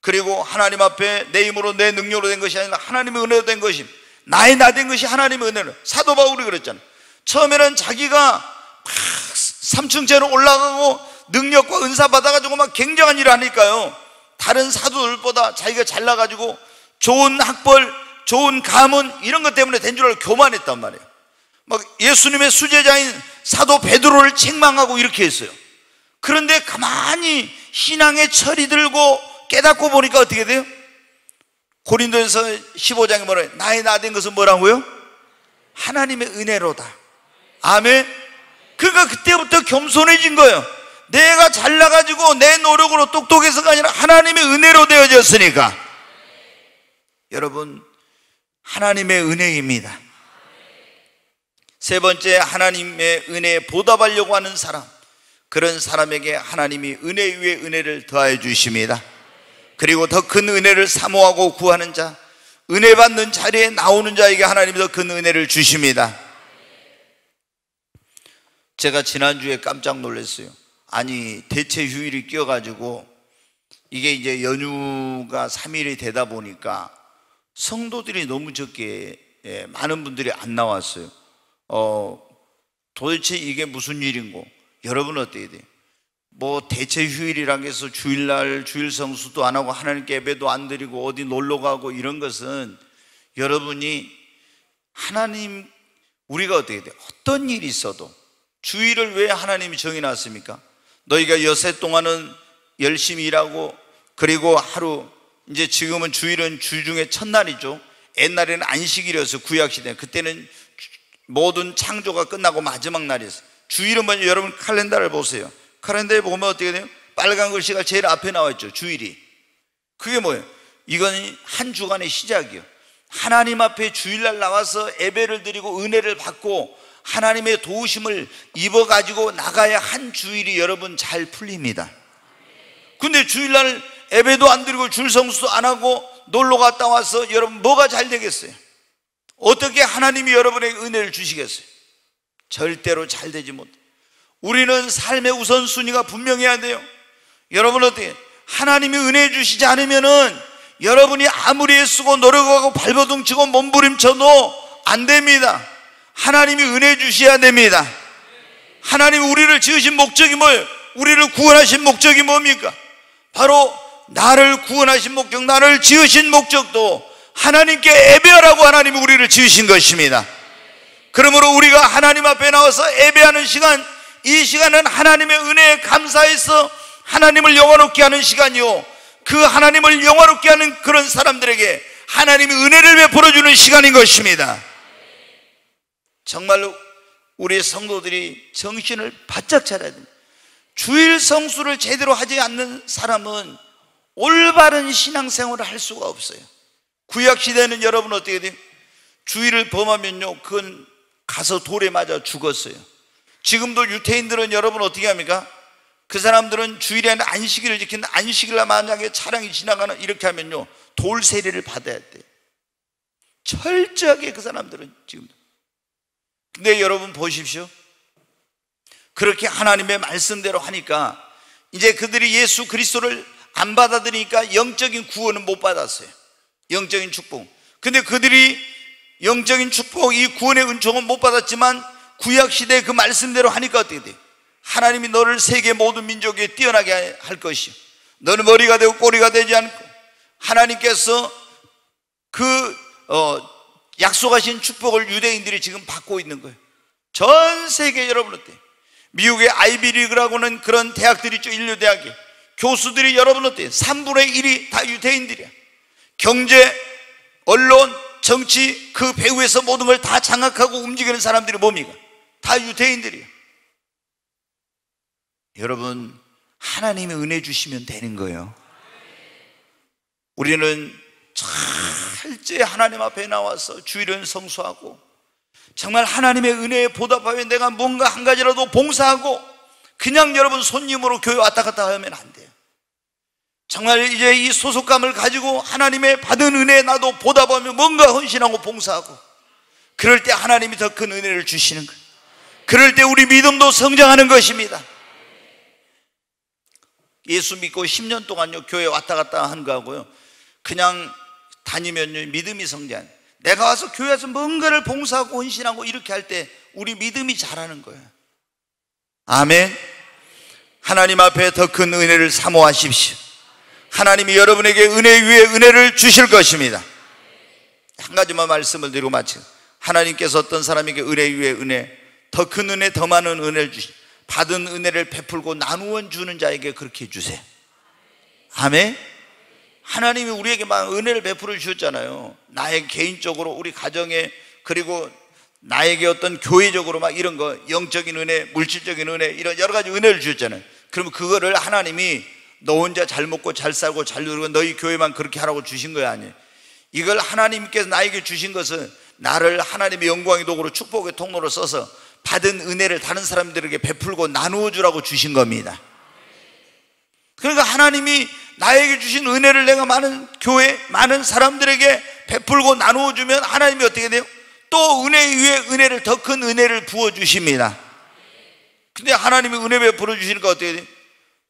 그리고 하나님 앞에 내 힘으로 내 능력으로 된 것이 아니라 하나님의 은혜로 된 것이, 나의 나 된 것이 하나님의 은혜로. 사도 바울이 그랬잖아요. 처음에는 자기가 막 3층째로 올라가고 능력과 은사 받아가지고 막 굉장한 일을 하니까요, 다른 사도들보다 자기가 잘나가지고 좋은 학벌, 좋은 가문, 이런 것 때문에 된 줄 알고 교만했단 말이에요. 막 예수님의 수제자인 사도 베드로를 책망하고 이렇게 했어요. 그런데 가만히 신앙의 철이 들고 깨닫고 보니까 어떻게 돼요? 고린도전서 15장에 뭐라 해요? 나의 나 된 것은 뭐라고요? 하나님의 은혜로다. 아멘. 그러니까 그때부터 겸손해진 거예요. 내가 잘나가지고 내 노력으로 똑똑해서가 아니라 하나님의 은혜로 되어졌으니까. 여러분, 하나님의 은혜입니다. 세 번째, 하나님의 은혜에 보답하려고 하는 사람, 그런 사람에게 하나님이 은혜 위에 은혜를 더하여 주십니다. 그리고 더 큰 은혜를 사모하고 구하는 자, 은혜 받는 자리에 나오는 자에게 하나님이 더 큰 은혜를 주십니다. 제가 지난주에 깜짝 놀랐어요. 아니, 대체 휴일이 껴가지고 이게 이제 연휴가 3일이 되다 보니까 성도들이 너무 적게, 많은 분들이 안 나왔어요. 도대체 이게 무슨 일인고? 여러분 어떻게 돼요? 뭐 대체 휴일이라고 해서 주일날 주일 성수도 안 하고 하나님께 예배도 안 드리고 어디 놀러 가고 이런 것은, 여러분이 하나님, 우리가 어떻게 돼요? 어떤 일이 있어도 주일을 왜 하나님이 정해놨습니까? 너희가 여세 동안은 열심히 일하고, 그리고 하루, 이제 지금은 주일은 주 중에 첫날이죠. 옛날에는 안식일이어서 구약시대, 그때는 모든 창조가 끝나고 마지막 날이었어요. 주일은 먼저 여러분 칼렌더를 보세요. 칼렌더에 보면 어떻게 돼요? 빨간 글씨가 제일 앞에 나와 있죠. 주일이. 그게 뭐예요? 이건 한 주간의 시작이요. 하나님 앞에 주일날 나와서 예배를 드리고 은혜를 받고 하나님의 도우심을 입어가지고 나가야 한 주일이 여러분 잘 풀립니다. 근데 주일날 예배도 안 드리고 줄 성수도 안 하고 놀러 갔다 와서 여러분 뭐가 잘 되겠어요? 어떻게 하나님이 여러분에게 은혜를 주시겠어요? 절대로 잘 되지 못해요. 우리는 삶의 우선순위가 분명해야 돼요. 여러분 어떻게 하나님이 은혜 주시지 않으면은 여러분이 아무리 애쓰고 노력하고 발버둥 치고 몸부림쳐도 안 됩니다. 하나님이 은혜 주셔야 됩니다. 하나님이 우리를 지으신 목적이 뭐예요? 우리를 구원하신 목적이 뭡니까? 바로 나를 구원하신 목적, 나를 지으신 목적도 하나님께 예배하라고 하나님이 우리를 지으신 것입니다. 그러므로 우리가 하나님 앞에 나와서 예배하는 시간, 이 시간은 하나님의 은혜에 감사해서 하나님을 영화롭게 하는 시간이요, 그 하나님을 영화롭게 하는 그런 사람들에게 하나님이 은혜를 베풀어 주는 시간인 것입니다. 정말로 우리 성도들이 정신을 바짝 차려야 됩니다. 주일 성수를 제대로 하지 않는 사람은 올바른 신앙생활을 할 수가 없어요. 구약시대는 여러분 어떻게 돼요? 주일을 범하면요, 그건 가서 돌에 맞아 죽었어요. 지금도 유태인들은 여러분 어떻게 합니까? 그 사람들은 주일에 안식일을 지키는데 안식일날 만약에 차량이 지나가는 이렇게 하면요, 돌 세례를 받아야 돼요. 철저하게 그 사람들은 지금도. 근데 여러분 보십시오. 그렇게 하나님의 말씀대로 하니까 이제 그들이 예수 그리스도를 안 받아들이니까 영적인 구원은 못 받았어요. 영적인 축복. 근데 그들이 영적인 축복, 이 구원의 은총은 못 받았지만 구약시대 그 말씀대로 하니까 어떻게 돼요? 하나님이 너를 세계 모든 민족에 뛰어나게 할 것이요, 너는 머리가 되고 꼬리가 되지 않고, 하나님께서 그 약속하신 축복을 유대인들이 지금 받고 있는 거예요. 전 세계 여러분 어때요? 미국의 아이비리그라고는 그런 대학들이 있죠. 인류대학에 교수들이 여러분 어때요? 3분의 1이 다 유대인들이야. 경제, 언론, 정치 그 배후에서 모든 걸 다 장악하고 움직이는 사람들이 뭡니까? 다 유대인들이에요. 여러분, 하나님의 은혜 주시면 되는 거예요. 우리는 철저히 하나님 앞에 나와서 주일은 성수하고 정말 하나님의 은혜에 보답하여 내가 뭔가 한 가지라도 봉사하고, 그냥 여러분 손님으로 교회 왔다 갔다 하면 안 돼요. 정말 이제 이 소속감을 가지고 하나님의 받은 은혜에 나도 보답하며 뭔가 헌신하고 봉사하고, 그럴 때 하나님이 더 큰 은혜를 주시는 거예요. 그럴 때 우리 믿음도 성장하는 것입니다. 예수 믿고 10년 동안요 교회 왔다 갔다 하는 거하고요, 그냥 다니면요 믿음이 성장. 내가 와서 교회 와서 뭔가를 봉사하고 헌신하고 이렇게 할 때 우리 믿음이 자라는 거예요. 아멘. 하나님 앞에 더 큰 은혜를 사모하십시오. 하나님이 여러분에게 은혜 위에 은혜를 주실 것입니다. 한 가지만 말씀을 드리고 마치고, 하나님께서 어떤 사람에게 은혜 위에 은혜, 더 큰 은혜, 더 많은 은혜를 주시, 받은 은혜를 베풀고 나누어 주는 자에게 그렇게 해주세요. 아멘. 하나님이 우리에게 막 은혜를 베풀어 주셨잖아요. 나의 개인적으로, 우리 가정에, 그리고 나에게 어떤 교회적으로 막 이런 거, 영적인 은혜, 물질적인 은혜, 이런 여러 가지 은혜를 주셨잖아요. 그러면 그거를 하나님이 너 혼자 잘 먹고 잘 살고 잘 누리고 너희 교회만 그렇게 하라고 주신 거야? 아니에요. 이걸 하나님께서 나에게 주신 것은 나를 하나님의 영광의 도구로 축복의 통로로 써서 받은 은혜를 다른 사람들에게 베풀고 나누어 주라고 주신 겁니다. 그러니까 하나님이 나에게 주신 은혜를 내가 많은 교회, 많은 사람들에게 베풀고 나누어 주면 하나님이 어떻게 돼요? 또 은혜 위에 은혜를, 더 큰 은혜를 부어 주십니다. 근데 하나님이 은혜 베풀어 주시니까 어떻게 돼요?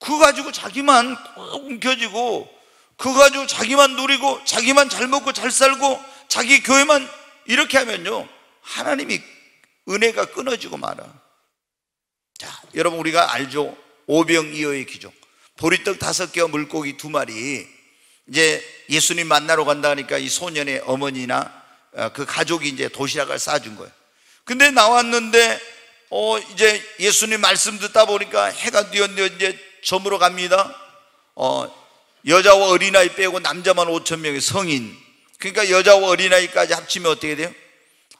그거 가지고 자기만 움켜쥐고, 그거 가지고 자기만 누리고, 자기만 잘 먹고 잘 살고, 자기 교회만 이렇게 하면요 하나님이 은혜가 끊어지고 말아. 자, 여러분 우리가 알죠? 오병이어의 기적. 보리떡 5개와 물고기 2마리. 이제 예수님 만나러 간다 하니까 이 소년의 어머니나 그 가족이 이제 도시락을 싸준 거예요. 근데 나왔는데 이제 예수님 말씀 듣다 보니까 해가 뛰었는데 이제 저물어 갑니다. 여자와 어린아이 빼고 남자만 5,000명의 성인. 그러니까 여자와 어린아이까지 합치면 어떻게 돼요?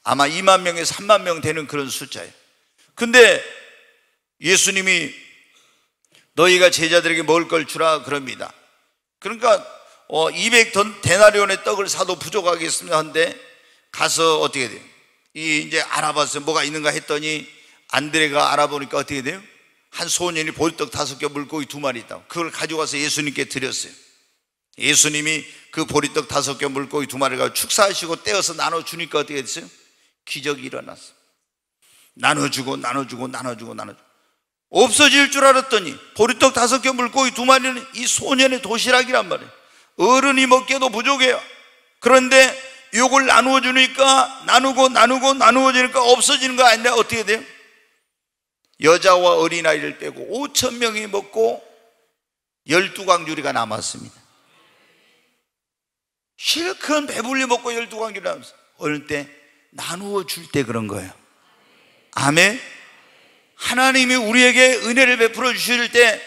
아마 2만 명에서 3만 명 되는 그런 숫자예요. 근데 예수님이 너희가 제자들에게 먹을 걸 주라 그럽니다. 그러니까 200데나리온의 떡을 사도 부족하겠습니다 한데 가서 어떻게 돼요? 이제 알아봤어요. 뭐가 있는가 했더니 안드레가 알아보니까 어떻게 돼요? 한 소년이 보리떡 5개 물고기 2마리 있다고. 그걸 가져가서 예수님께 드렸어요. 예수님이 그 보리떡 5개 물고기 2마리를 가지고 축사하시고 떼어서 나눠주니까 어떻게 됐어요? 기적이 일어났어요. 나눠주고 없어질 줄 알았더니 보리떡 5개 물고기 2마리는 이 소년의 도시락이란 말이에요. 어른이 먹기에도 부족해요. 그런데 이걸 나누어 주니까 나누어지니까 없어지는 거 아닌데 어떻게 돼요? 여자와 어린아이를 빼고 5,000명이 먹고 12광주리가 남았습니다. 실컷 배불리 먹고 12광주리 남았어요. 어느 때 나누어 줄 때 그런 거예요. 아멘. 하나님이 우리에게 은혜를 베풀어 주실 때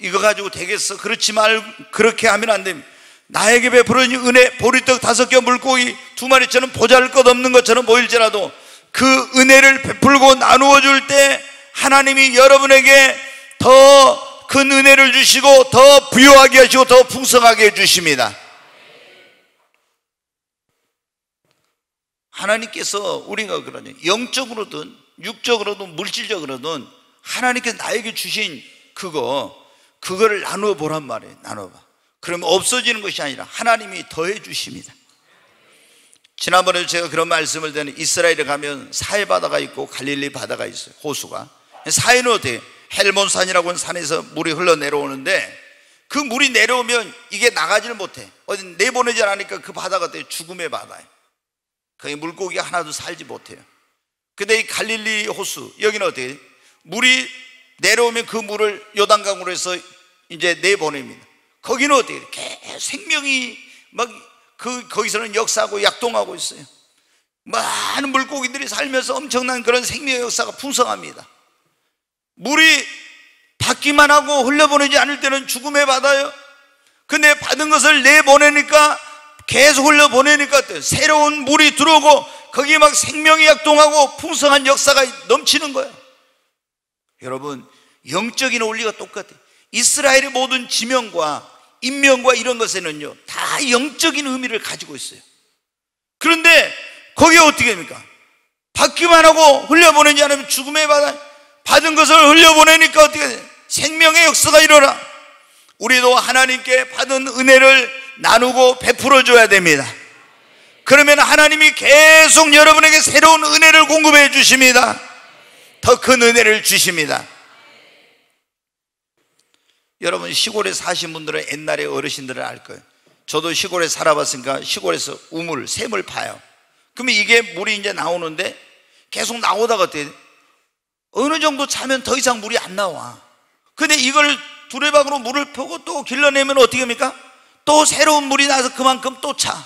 이거 가지고 되겠어 그렇지 말고 그렇게 하면 안 됩니다. 나에게 베풀어진 은혜, 보리떡 5개 물고기 2마리처럼 보잘것없는 것처럼 보일지라도 그 은혜를 베풀고 나누어 줄 때 하나님이 여러분에게 더 큰 은혜를 주시고 더 부유하게 하시고 더 풍성하게 해주십니다. 하나님께서 우리가 그러냐, 영적으로든 육적으로든 물질적으로든 하나님께서 나에게 주신 그거를 나누어 보란 말이에요. 나눠봐. 그러면 없어지는 것이 아니라 하나님이 더해 주십니다. 지난번에도 제가 그런 말씀을 드렸는데 이스라엘에 가면 사해 바다가 있고 갈릴리 바다가 있어요. 호수가. 사해는 어때요? 헬몬산이라고 하는 산에서 물이 흘러내려오는데 그 물이 내려오면 이게 나가지를 못해. 어디 내보내지 않으니까 그 바다가 어때요? 죽음의 바다예요. 거기 물고기가 하나도 살지 못해요. 근데 이 갈릴리 호수 여기는 어때요? 물이 내려오면 그 물을 요단강으로 해서 이제 내보냅니다. 거기는 어때요? 계속 생명이 막 거기서는 역사하고 약동하고 있어요. 많은 물고기들이 살면서 엄청난 그런 생명의 역사가 풍성합니다. 물이 받기만 하고 흘려보내지 않을 때는 죽음의 바다예요. 근데 받은 것을 내보내니까 계속 흘려보내니까 새로운 물이 들어오고 거기에 막 생명이 약동하고 풍성한 역사가 넘치는 거예요. 여러분, 영적인 원리가 똑같아요. 이스라엘의 모든 지명과 인명과 이런 것에는요 다 영적인 의미를 가지고 있어요. 그런데 거기에 어떻게 됩니까? 받기만 하고 흘려보내지 않으면 죽음의 바다. 받은 것을 흘려보내니까 어떻게 돼요? 생명의 역사가 일어나. 우리도 하나님께 받은 은혜를 나누고 베풀어 줘야 됩니다. 그러면 하나님이 계속 여러분에게 새로운 은혜를 공급해 주십니다. 더 큰 은혜를 주십니다. 여러분, 시골에 사신 분들은 옛날에 어르신들은 알 거예요. 저도 시골에 살아봤으니까 시골에서 샘을 파요. 그러면 이게 물이 이제 나오는데 계속 나오다가 어떻게 돼? 어느 정도 차면 더 이상 물이 안 나와. 근데 이걸 두레박으로 물을 퍼고 또 길러내면 어떻게 합니까? 또 새로운 물이 나서 그만큼 또 차.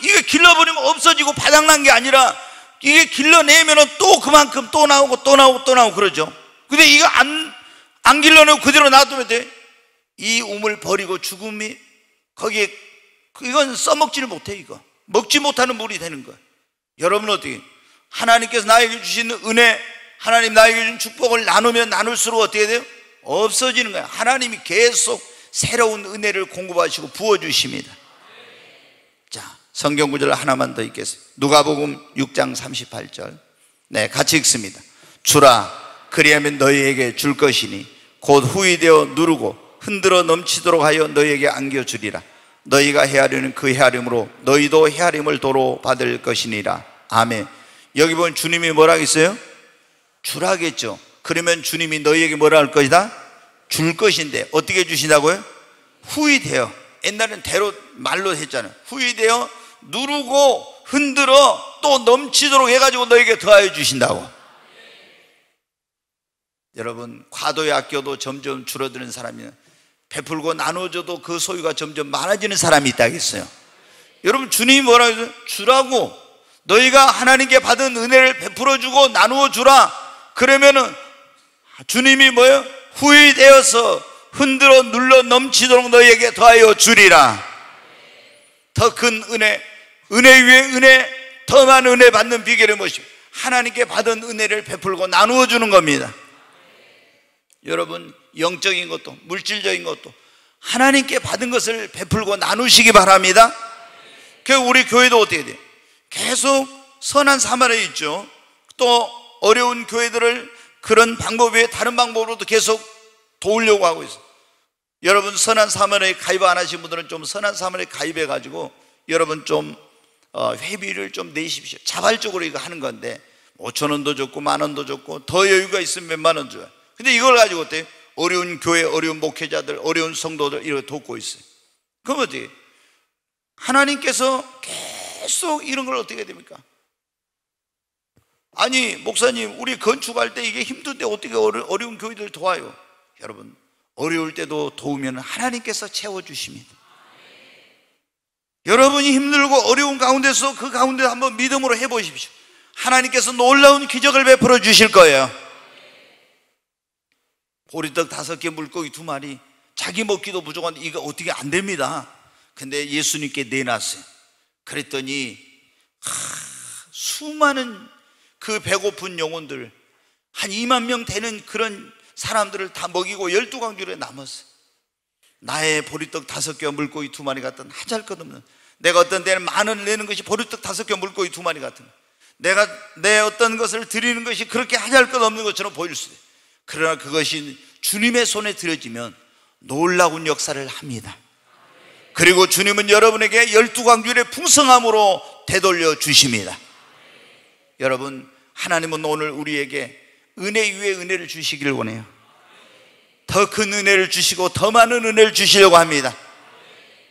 이게 길러버리면 없어지고 바닥난 게 아니라 이게 길러내면 또 그만큼 또 나오고 그러죠. 근데 이거 안 길러내고 그대로 놔두면 돼. 이 우물 버리고 죽음이 거기에 이건 써먹지를 못해. 이거 먹지 못하는 물이 되는 거야. 여러분 어떻게 하나님께서 나에게 주신 은혜, 하나님 나에게 준 축복을 나누면 나눌수록 어떻게 돼요? 없어지는 거야. 하나님이 계속 새로운 은혜를 공급하시고 부어주십니다. 자, 성경 구절 하나만 더 읽겠습니다. 누가복음 6장 38절. 네, 같이 읽습니다. 주라, 그리하면 너희에게 줄 것이니 곧 후이되어 누르고 흔들어 넘치도록 하여 너희에게 안겨주리라. 너희가 헤아리는 그 헤아림으로 너희도 헤아림을 도로 받을 것이니라. 아멘. 여기 보면 주님이 뭐라 했어요? 주라겠죠. 그러면 주님이 너희에게 뭐라 할 것이다? 줄 것인데 어떻게 주신다고요? 후이되어. 옛날엔 대로 말로 했잖아요. 후이되어 누르고 흔들어 또 넘치도록 해가지고 너에게 더하여 주신다고. 여러분, 과도에 아껴도 점점 줄어드는 사람이면 베풀고 나눠줘도 그 소유가 점점 많아지는 사람이 있다겠어요. 여러분, 주님이 뭐라고 해요? 주라고. 너희가 하나님께 받은 은혜를 베풀어 주고 나누어 주라. 그러면은 주님이 뭐예요? 후이되어서 흔들어 눌러 넘치도록 너희에게 더하여 주리라. 더 큰 은혜, 은혜 위에 은혜, 더 많은 은혜 받는 비결이 무엇이죠? 하나님께 받은 은혜를 베풀고 나누어 주는 겁니다. 여러분 영적인 것도 물질적인 것도 하나님께 받은 것을 베풀고 나누시기 바랍니다. 그 우리 교회도 어떻게 돼요? 계속 선한 사마리아 있죠. 또 어려운 교회들을 그런 방법 외에 다른 방법으로도 계속 도우려고 하고 있어요. 여러분 선한 사마리아에 가입 안 하신 분들은 좀 선한 사마리아에 가입해 가지고 여러분 좀 회비를 좀 내십시오. 자발적으로 이거 하는 건데 5,000원도 줬고 10,000원도 줬고 더 여유가 있으면 몇만 원 줘요. 근데 이걸 가지고 어때요? 어려운 교회, 어려운 목회자들, 어려운 성도들 이렇게 돕고 있어요. 그럼 어떻게? 하나님께서 계속 이런 걸 어떻게 해야 됩니까? 아니 목사님 우리 건축할 때 이게 힘든데 어떻게 어려운 교회들 도와요? 여러분 어려울 때도 도우면 하나님께서 채워주십니다. 여러분이 힘들고 어려운 가운데서 그 가운데 한번 믿음으로 해보십시오. 하나님께서 놀라운 기적을 베풀어 주실 거예요. 보리떡 5개 물고기 2마리 자기 먹기도 부족한데 이거 어떻게 안 됩니다. 근데 예수님께 내놨어요. 그랬더니 수많은 그 배고픈 영혼들 한 2만 명 되는 그런 사람들을 다 먹이고 12강줄에 남았어요. 나의 보리떡 5개와 물고기 2마리 같은 하잘것없는, 내가 어떤 데는 10,000원을 내는 것이 보리떡 5개 물고기 2마리 같은, 내가 내 어떤 것을 드리는 것이 그렇게 하잘것없는 것처럼 보일 수 있어요. 그러나 그것이 주님의 손에 들여지면 놀라운 역사를 합니다. 그리고 주님은 여러분에게 12강줄의 풍성함으로 되돌려 주십니다. 여러분 하나님은 오늘 우리에게 은혜 위에 은혜를 주시기를 원해요. 더 큰 은혜를 주시고 더 많은 은혜를 주시려고 합니다.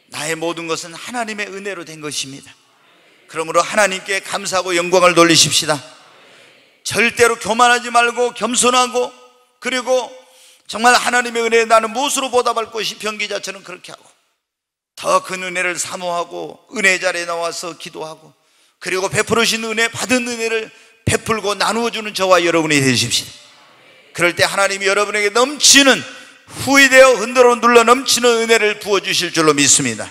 나의 모든 것은 하나님의 은혜로 된 것입니다. 그러므로 하나님께 감사하고 영광을 돌리십시다. 절대로 교만하지 말고 겸손하고, 그리고 정말 하나님의 은혜에 나는 무엇으로 보답할 것이 변기자처럼 그렇게 하고, 더 큰 은혜를 사모하고 은혜 자리에 나와서 기도하고, 그리고 베풀으신 은혜, 받은 은혜를 베풀고 나누어주는 저와 여러분이 되십시다. 그럴 때 하나님이 여러분에게 넘치는, 후이되어 흔들어 눌러 넘치는 은혜를 부어주실 줄로 믿습니다.